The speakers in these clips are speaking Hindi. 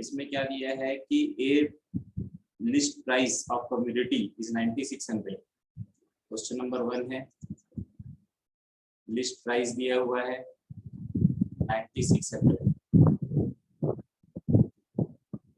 इसमें क्या दिया है कि a list price of community is 9600। Question number 1 है, लिस्ट प्राइस दिया हुआ है 9600,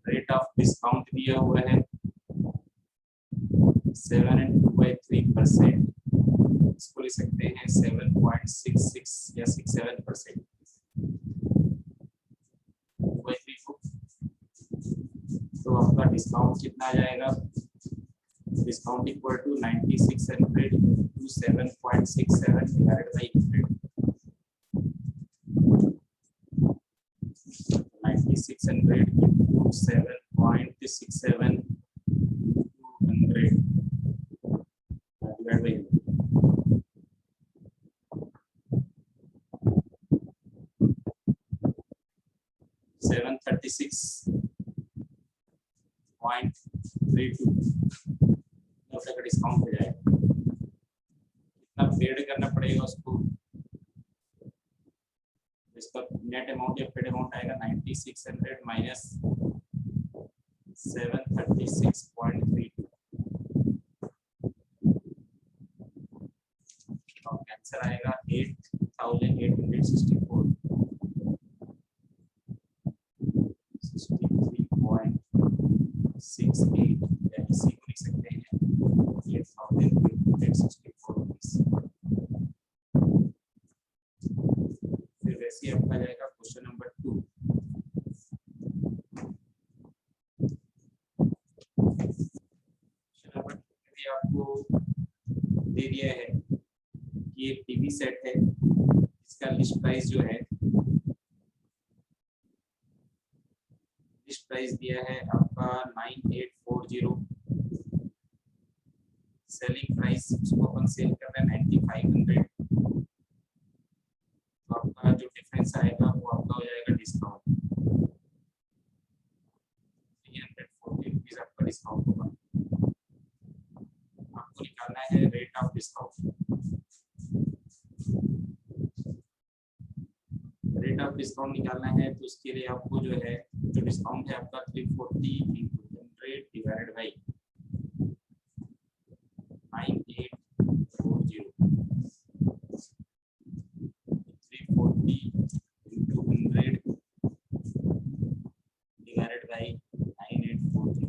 रेट ऑफ डिस्काउंट दिया हुआ है 7.23%, इसको लिख सकते हैं 7.66 या 67%। तो आपका डिस्काउंट कितना आ जाएगा? Discount equal to 9600 to 7.67 divided by 100। 9600 into 7.67 200 divided by 736.32 का डिस्काउंट हो जाएगा। कितना पेड करना पड़ेगा उसको? इसका नेट अमाउंट या पेड अमाउंट आएगा 9600 माइनस 736.32। और आंसर आएगा 8864 63.68, इसी को लिख सकते हैं 8864 रुपीस। फिर वैसे ही आपका जाएगा क्वेश्चन नंबर 2। क्वेश्चन नंबर 2 भी आपको दे दिया है कि एक टीवी सेट है, इसका लिस्ट प्राइस जो है, लिस्ट प्राइस दिया है आपका 9840, सेलिंग प्राइस उसको अपन सेल कर रहे हैं 9500। तो आपका जो डिफरेंस आएगा वो आपका हो जाएगा डिस्काउंट 340 रुपीज आपका डिस्काउंट होगा। आपको निकालना है rate of discount. Rate of discount निकालना है तो उसके लिए आपको जो है, जो डिस्काउंट है आपका 340 into 100 divided by 9840, 340 into 100 divided by 9840,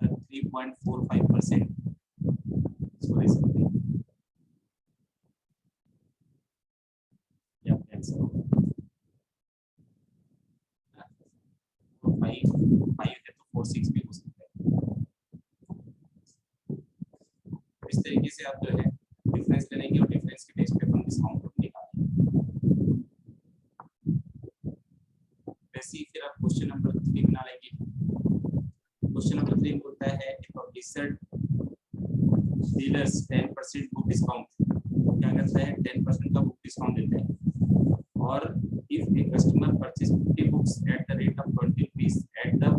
3.45%। इसको ले सकते हैं, या आंसर होगा 5 है तो 46 भी हो सकता है। इस तरीके से आप जो है डिफरेंस ले लेंगे और डिफरेंस के बेस पे अपन डिस्काउंट को निकालेंगे। वैसे ही फिर आप क्वेश्चन नंबर 3 बना लेंगे। क्वेश्चन नंबर 3 बोलता है पब्लिशर डीलर्स 10% बुक डिस्काउंट। क्या करता है? 10% का बुक डिस्काउंट देता है। और if a customer purchase 50 books at the rate of 20 rupees at the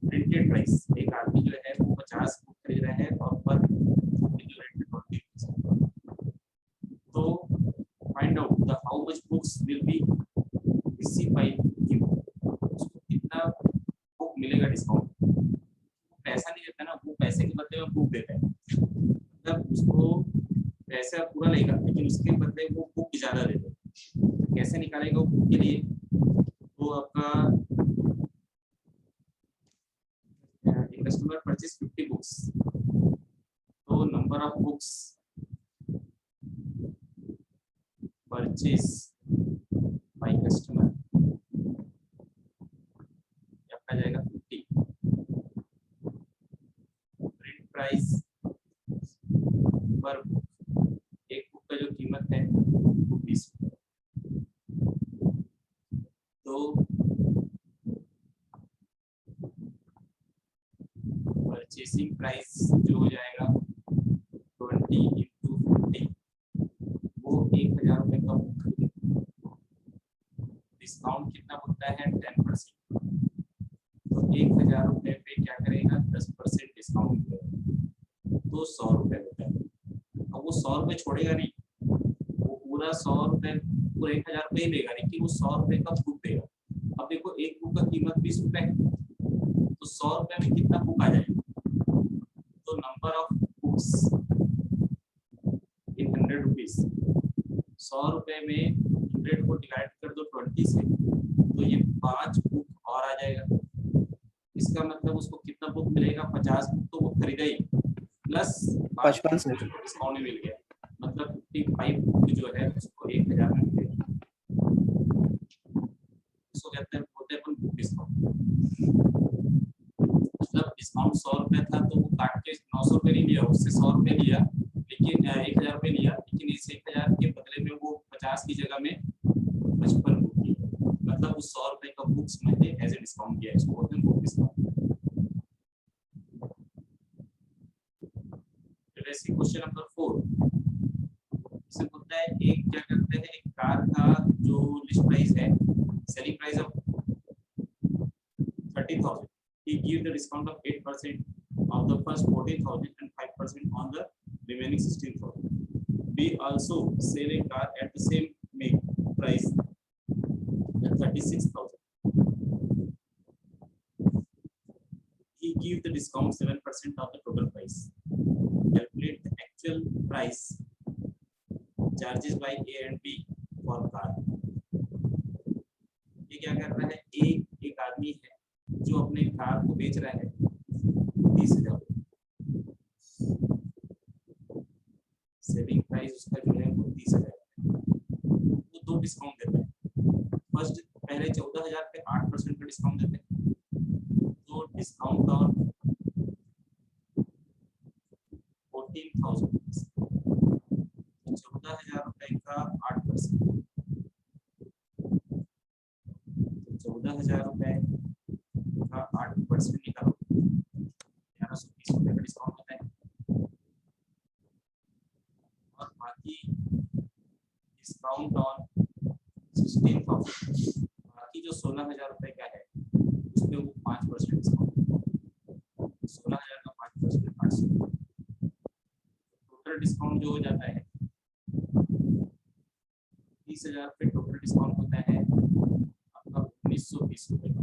printed price, एक आदमी जो है वो 50 बुक खरीद रहा है और पर जो रेट है 20 rupees। तो find out the how much books will be received by him, उसको कितना बुक मिलेगा डिस्काउंट। पैसा नहीं देता ना, वो पैसे के बदले में बुक देता है, मतलब उसको पैसा पूरा लेगा लेकिन उसके बदले वो बुक ज्यादा देता है। कैसे निकालेगा वो बुक के लिए? तो आपका कस्टमर परचेज 50 बुक्स, तो number of books purchase by customer आपका जाएगा 50। प्रिंट प्राइस पर बुक, एक बुक का जो कीमत है वो 20। तो परचेसिंग प्राइस जो हो जाएगा 20 into 50, वो 1000 रुपए का बुक खरीदेगा। डिस्काउंट कितना होता है? 10%। तो 1000 रुपए पे क्या करेगा? 10% डिस्काउंट मिलेगा, तो 100 रुपए होता है। अब वो 100 रुपए छोड़ेगा नहीं, वो पूरा 100 रुपए, पूरा 1000 रुपए ही लेगा, लेकिन वो 100 रुपए का बुक देगा। अब देखो एक बुक का कीमत 20 रुपए, तो 100 रुपए में कितना बुक आ जाएगा? तो number of books in 100 rupees, 100 रुपए में 100 को डिवाइड कर दो 20 से, तो ये 5 बुक और आ जाएगा। इसका मतलब उसको कितना बुक मिलेगा? 50 बुक तो वो खरीदा ही, प्लस 55 से डिस्काउंट में मिल गया, मतलब 55 बुक जो है उसको 1000 में मिलेगा। इसको कहते हैं, बोलते हैं अपन बुक डिस्काउंट। मतलब डिस्काउंट 100 रुपए था तो वो काट के 900 रुपए नहीं लिया, उससे 100 रुपए लिया, लेकिन 1000 रुपए लिया, लेकिन इस 1000 के बदले में वो 50 की जगह में 55 बुक की, मतलब उस 100 रुपए का बुक्स मैंने एज ए डिस्काउंट किया, इसको बोलते हैं बुक डिस्काउंट। वैसे क्वेश्चन नंबर 4 इसे बोलता है, एक क्या करते हैं, एक कार का जो लिस्ट प्राइस है, selling price of 30,000, he give the discount of 8% of the first 14,000 and 5% on the remaining 16,000. We also sell a car at the same make price at 36,000. He give the discount 7% of the total price. Calculate the actual price charges by A and B for car. ये क्या कर रहा है, एक आदमी है जो अपने कार को बेच रहा है 30,000, सेलिंग प्राइस उसका जो है वो 30,000, वो 2 डिस्काउंट देता है। फर्स्ट पहले 14,000 पे 8% का डिस्काउंट देते हैं, तो डिस्काउंट और 14,000, 14,000 रुपए का 8%, 14,000 रुपए का 8% निकालो, 1120 रुपए का डिस्काउंट होता है, और बाकी डिस्काउंट ऑन 16,000, बाकी जो 16,000 रुपए का है उस पे वो 5% डिस्काउंट, 16,000 का 5% 800, टोटल डिस्काउंट जो हो जाता है 30,000 पे टोटल डिस्काउंट होता है आपका 1920 रुपए का।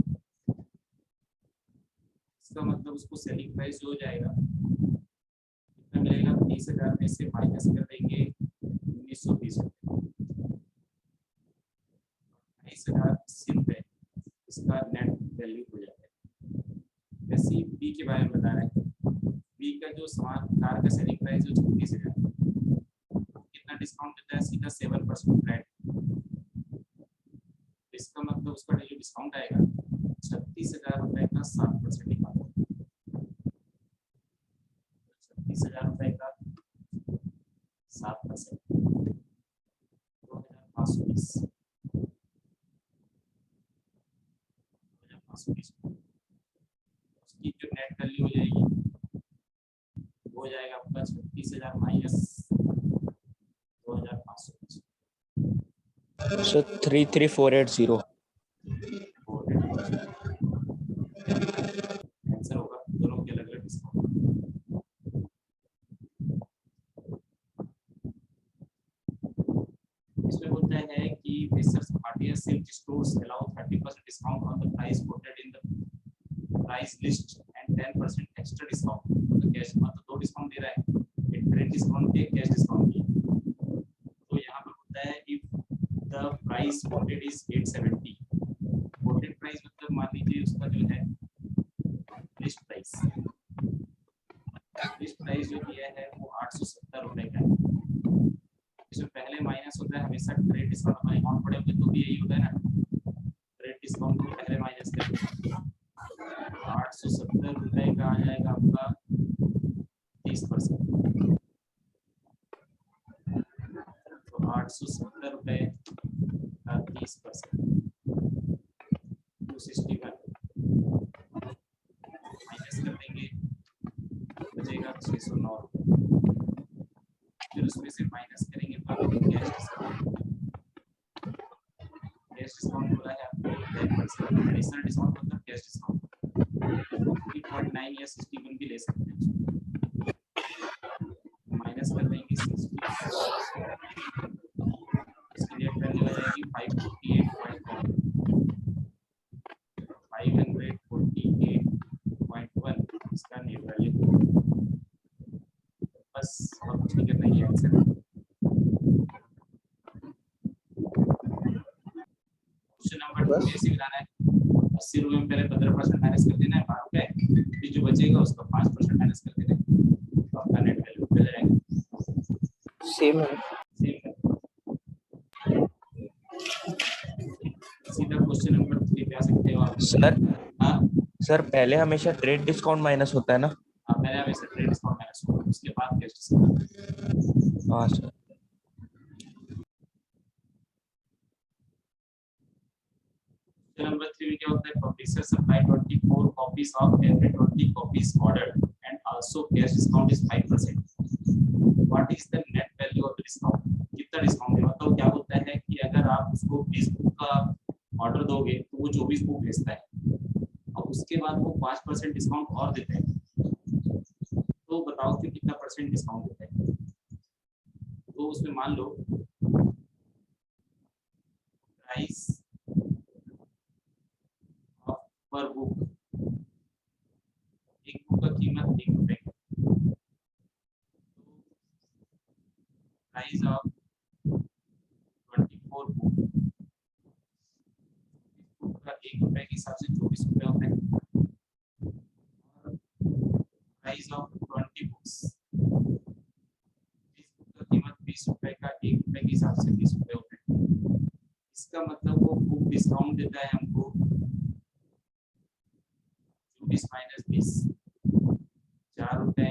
इसका मतलब उसको सेलिंग प्राइस जो हो जाएगा कितना मिलेगा, 30,000 में से माइनस कर देंगे 1920 रुपए, 22,080 रुपए इसका नेट वैल्यू हो जाता है। वैसे ही बी के बारे में बता रहे हैं, बी का जो सामान कार का सेलिंग प्राइस है 36,000, कितना डिस्काउंट देता है, सीधा 7% फ्लैट, इसका मतलब उसका जो डिस्काउंट आएगा 36,000 रुपए का 7% निकालो, 36,000 रुपए का 7%, 2,520, 2,520 उसकी जो नेट वैल्यू हो जाएगी वो हो जाएगा आपका 36,000 माइनस 2,520, सो 33480 आंसर होगा दोनों के अलग अलग डिस्काउंट। इसमें बोलता है कि Buisness Hardware Silk Stores allow 30% discount on the price quoted in the price list and 10% extra discount, मतलब कैश मतलब 2 डिस्काउंट दे रहा है, एक क्रेडिट डिस्काउंट के कैश डिस्काउंट की। तो यहाँ पर बोलता है if the price quoted is 870, quoted price मतलब मान लीजिए उसका जो है लिस्ट प्राइस जो दिया है वो 870 रुपए का है, इसमें पहले माइनस होता है हमेशा क्रेडिट डिस्काउंट, हमारे अकाउंट पड़े होंगे तो भी यही होता है ना, क्रेडिट डिस्काउंट को पहले माइनस करेंगे, 870 रुपए का आ जाएगा आपका 30%, तो 870 रुपए का 30%, 261 माइनस कर देंगे, बचेगा 609 रुपए, फिर उसमें से माइनस करेंगे तो आपको कैश डिस्काउंट बोला है आपको 10%, एडिशनल डिस्काउंट मतलब कैश डिस्काउंट 3.9 या 61 भी ले सकते हैं, माइनस कर देंगे 60, इसकी नेट वैल्यू आ जाएगी 548.4, आंसर। क्वेश्चन नंबर 2 ऐसे बनाना है, 80 रुपए में पहले 15% माइनस कर देना है 12 रुपए, फिर जो बचेगा उसका 5% माइनस कर देना है, तो आपका नेट वैल्यू निकल जाएगा। सेम है। सीधा क्वेश्चन नंबर 3 पे आ सकते हो आप। सर हाँ सर पहले हमेशा ट्रेड डिस्काउंट माइनस होता है ना? हाँ, मैंने हमेशा ट्रेड डिस्काउंट माइनस होगा, उसके बाद कैश डिस्काउंट। हाँ सर। Number 3 में क्या होता है, publisher supply 24 copies of every 20 copies ordered and also cash discount is 5%. What is the net value of the discount? कितना डिस्काउंट है, मतलब क्या होता है कि अगर आप उसको 20 बुक का ऑर्डर दोगे तो वो 24 बुक भेजता है और उसके बाद वो 5% डिस्काउंट और देता है, तो बताओ कि कितना परसेंट डिस्काउंट देता है। तो उसमें मान लो प्राइस पर बुक, एक बुक का कीमत 1 रुपए है, प्राइस ऑफ 24 बुक, बुक का 1 रुपए के हिसाब से 24 रुपए होता है, प्राइस ऑफ 20 बुक्स, इस बुक का कीमत 20 रुपए का 1 रुपए के हिसाब से 20 रुपए होता है। इसका मतलब वो बुक डिस्काउंट देता है हमको 24 माइनस 20, 4 रुपए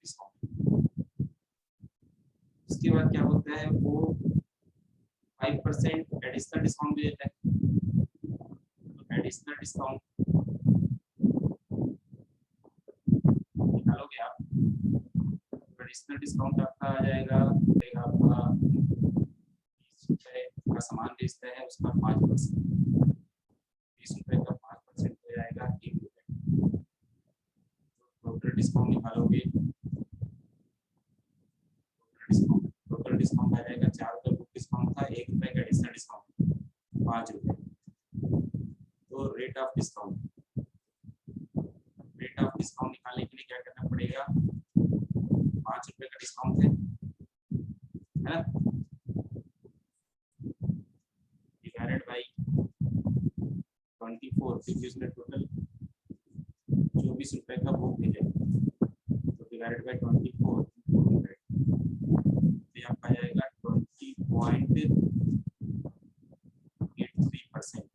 डिस्काउंट। उसके बाद क्या होता है, वो 5% एडिशनल डिस्काउंट भी देता है, तो एडिशनल डिस्काउंट निकालोगे आप, एडिशनल डिस्काउंट आपका आ जाएगा, आपका 20 रुपए का सामान बेचता है उसका 5%, 20 रुपए का 5% हो जाएगा 1 रुपए, टोटल डिस्काउंट निकालोगे, टोटल डिस्काउंट आ जाएगा 4 रुपए बुक डिस्काउंट था, 1 रुपए का एडिशनल डिस्काउंट 5 रुपए। तो रेट ऑफ डिस्काउंट निकालने के लिए क्या करना पड़ेगा, 5 रुपए का डिस्काउंट है ना, डिवाइडेड बाई 24, क्योंकि उसने टोटल 24 रुपए का बुक भेजा, तो डिवाइडेड बाई 24 ये आपका आ जाएगा 20.83%,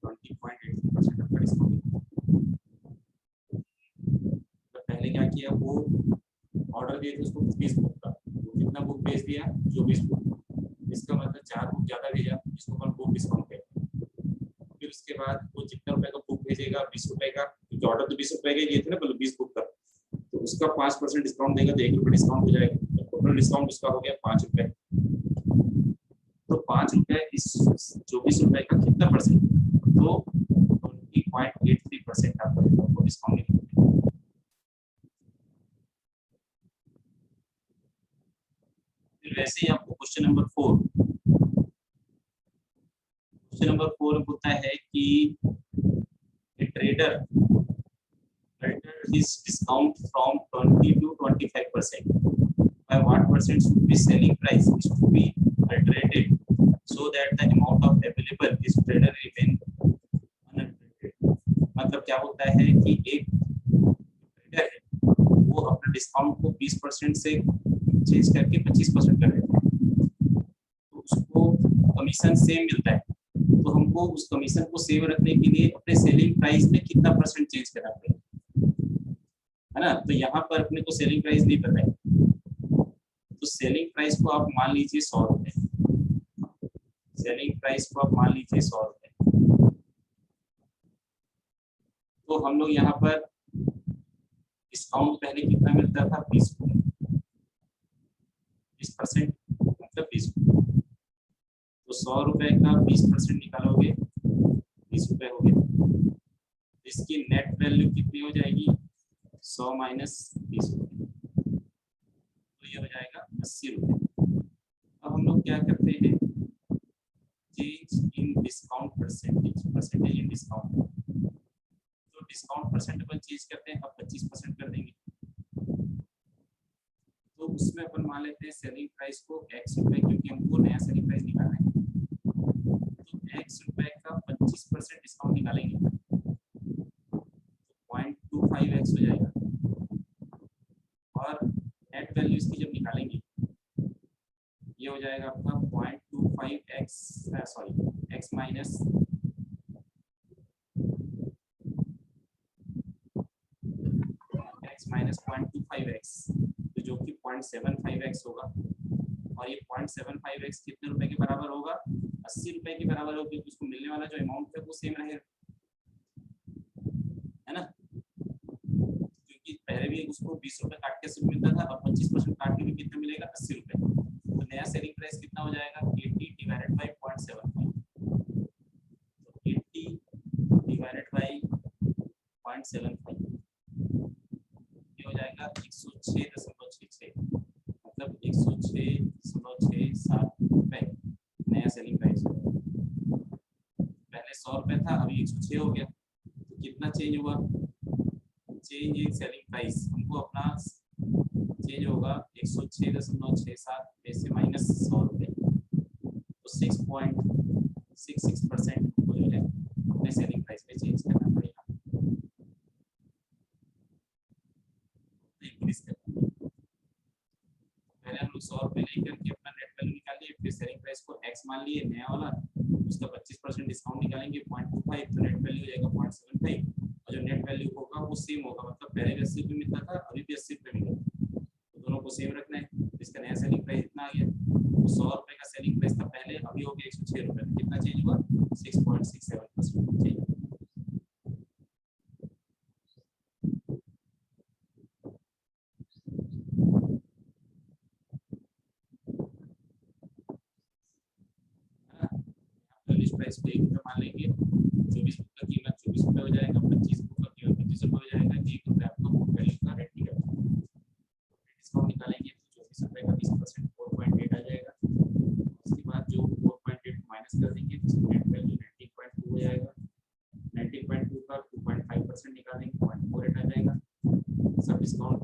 20.83% आपका डिस्काउंट। तो पहले क्या किया, वो ऑर्डर दिए थे उसको 20 बुक का, वो कितना बुक भेज दिया, 24 बुक, इसका मतलब 4 बुक ज्यादा भेजा, जिसको अपन बुक डिस्काउंट कहते हैं। फिर उसके बाद वो जितना रुपए का बुक भेजेगा 20 रुपए का, क्योंकि ऑर्डर तो 20 रुपए का दिए थे ना, मतलब 20 बुक का, तो उसका 5% डिस्काउंट देगा तो 1 रुपए डिस्काउंट हो जाएगा, तो टोटल डिस्काउंट उसका हो गया 5 रुपए। तो 5 रुपए इस 24 रुपए का कितना परसेंट, तो 20.83% आपको डिस्काउंट मिलेगा। फिर वैसे ही आपको क्वेश्चन नंबर 4 होता है कि trader his discount from 20 to 25%. By what percent should be selling price is to be alterated so that the amount of available is trader remain unalterated. मतलब क्या होता है कि एक ट्रेडर है वो अपना डिस्काउंट को 20% से चेंज करके 25% कर देता है, तो उसको कमीशन सेम मिलता है, तो हमको उस कमीशन को सेव रखने के लिए अपने सेलिंग प्राइस में कितना परसेंट चेंज करना पड़ेगा, है ना। तो यहाँ पर अपने को सेलिंग प्राइस नहीं पता है, तो सेलिंग प्राइस को आप मान लीजिए 100 रुपए, सेलिंग प्राइस को आप मान लीजिए 100 रुपए। तो हम लोग यहाँ पर डिस्काउंट पहले कितना मिलता था, 20 रुपए, 20% मतलब 20 रुपए, तो 100 रुपए का 20% निकालोगे 20 रुपए हो गया, इसकी नेट वैल्यू कितनी हो जाएगी, 100 माइनस 20 रुपए, तो ये हो जाएगा 80 रुपए। अब हम लोग क्या करते हैं, change in discount percentage in discount, तो डिस्काउंट परसेंट अपन चेंज करते हैं, अब 25% कर देंगे, उसमें अपन मान लेते हैं सेलिंग प्राइस को x रुपए, क्योंकि हमको नया सेलिंग प्राइस निकालना है, तो x रुपए का 25% डिस्काउंट निकालेंगे तो 0.25x हो जाएगा। और नेट वैल्यू इसकी जब निकालेंगे ये हो जाएगा आपका 0.25x, sorry x minus x minus 0.25x, तो जो कि 0.75x होगा। और ये 0.75x कितने रुपए के बराबर होगा? 80 रुपए के बराबर होगा, क्योंकि उसको मिलने वाला जो अमाउंट है वो सेम रहेगा, है ना। क्योंकि पहले भी उसको 20 रुपए काट के सिर्फ मिलता था, अब 25% काट के भी कितना मिलेगा? 80 रुपए। तो नया सेलिंग प्राइस कितना हो जाएगा? 80 डिवाइडेड बाय 0.75, तो 80 डिवाइडेड बाय 0.75 ये हो जाएगा 106.66, मतलब 106.67 रुपए नया सेलिंग प्राइस होगा। पहले 100 रुपए था, अभी 106 हो गया, तो कितना चेंज हुआ? चेंज इन सेलिंग प्राइस हमको अपना चेंज होगा 106.67 में से माइनस 100 रुपए, तो 6.66% को जो है अपने सेलिंग प्राइस पे चेंज करना पड़ेगा। पहले हम लोग 100 रुपए लेकर के अपना नेट वैल्यू निकालिए, फिर सेलिंग प्राइस को x मान लिए नया वाला, उसका 25% डिस्काउंट निकालेंगे 0.25, तो नेट वैल्यू हो जाएगा 0.75, और जो नेट वैल्यू होगा वो सेम होगा, मतलब पहले भी 80 रुपए मिलता था, अभी भी 80 रुपए मिलेगा, तो दोनों को सेम रखना है। इसका नया सेलिंग प्राइस इतना आ गया, तो 100 रुपए का सेलिंग प्राइस था पहले, अभी हो गया 106 रुपए, तो कितना चेंज हुआ? 6.67% चेंज। लिस्ट प्राइस को 1 रुपए मान लेंगे, 24 बुक का कीमत 24 रुपए हो जाएगा, 25 बुक का कीमत 25 रुपए हो जाएगा, 1 रुपए आपका बुक वैल्यू का रेट निकलेगा। डिस्काउंट निकालेंगे तो 24 रुपए का 20% 4.8 आ जाएगा, उसके बाद जो 4.8 माइनस कर देंगे तो नेट वैल्यू 19.2 हो जाएगा, 19.2 का 2.5% निकालेंगे 0.48 आ जाएगा, सब डिस्काउंट